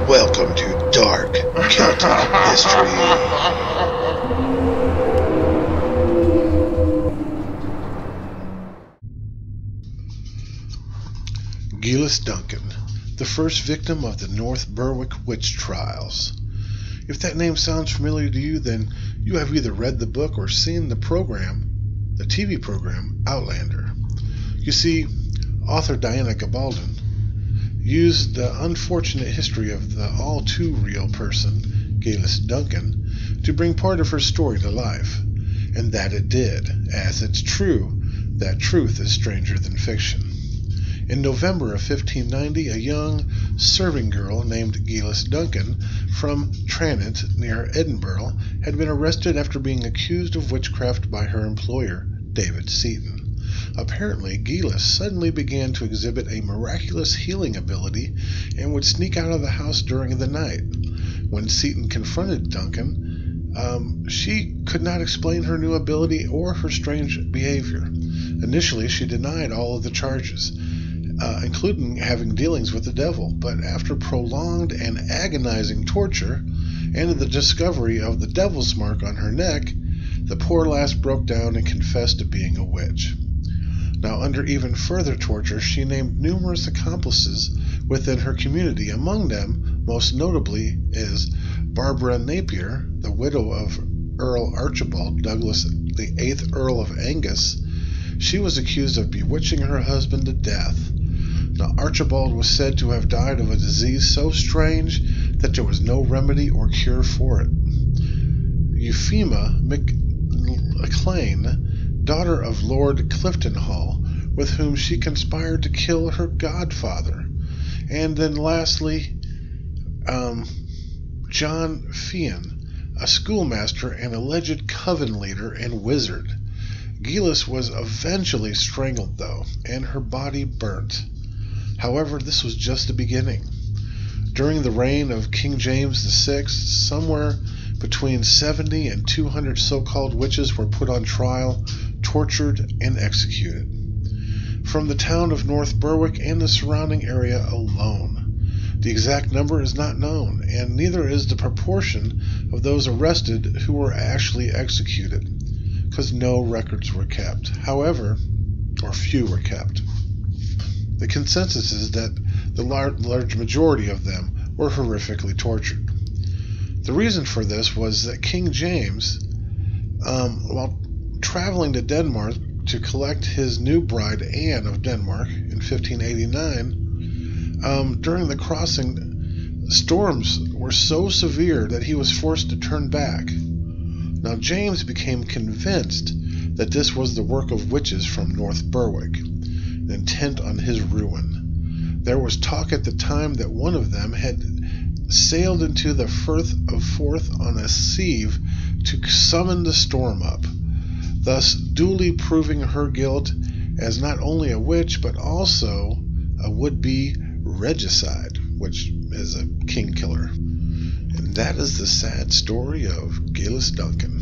Welcome to Dark Celtic History. Geillis Duncan, the first victim of the North Berwick witch trials. If that name sounds familiar to you, then you have either read the book or seen the TV program, Outlander. You see, author Diana Gabaldon used the unfortunate history of the all-too-real person, Geillis Duncan, to bring part of her story to life. And that it did, as it's true that truth is stranger than fiction. In November of 1590, a young serving girl named Geillis Duncan from Tranent, near Edinburgh, had been arrested after being accused of witchcraft by her employer, David Seaton. Apparently, Geillis suddenly began to exhibit a miraculous healing ability and would sneak out of the house during the night. When Seaton confronted Duncan, she could not explain her new ability or her strange behavior. Initially, she denied all of the charges, including having dealings with the devil, but after prolonged and agonizing torture and the discovery of the devil's mark on her neck, the poor lass broke down and confessed to being a witch. Now, under even further torture, she named numerous accomplices within her community. Among them, most notably, is Barbara Napier, the widow of Earl Archibald Douglas, the 8th Earl of Angus. She was accused of bewitching her husband to death. Now, Archibald was said to have died of a disease so strange that there was no remedy or cure for it. Euphemia MacLean, daughter of Lord Cliftonhall, with whom she conspired to kill her godfather. And then lastly, John Fian, a schoolmaster and alleged coven leader and wizard. Geillis was eventually strangled, though, and her body burnt. However, this was just the beginning. During the reign of King James VI, somewhere between 70 and 200 so-called witches were put on trial, tortured, and executed. From the town of North Berwick and the surrounding area alone. The exact number is not known, and neither is the proportion of those arrested who were actually executed, because no records were kept. However, or few were kept. The consensus is that the large majority of them were horrifically tortured. The reason for this was that King James, while traveling to Denmark to collect his new bride Anne of Denmark in 1589, during the crossing, storms were so severe that he was forced to turn back. Now, James became convinced that this was the work of witches from North Berwick, intent on his ruin. There was talk at the time that one of them had sailed into the Firth of Forth on a sieve to summon the storm up, thus duly proving her guilt as not only a witch but also a would-be regicide, which is a king killer. And that is the sad story of Geillis Duncan.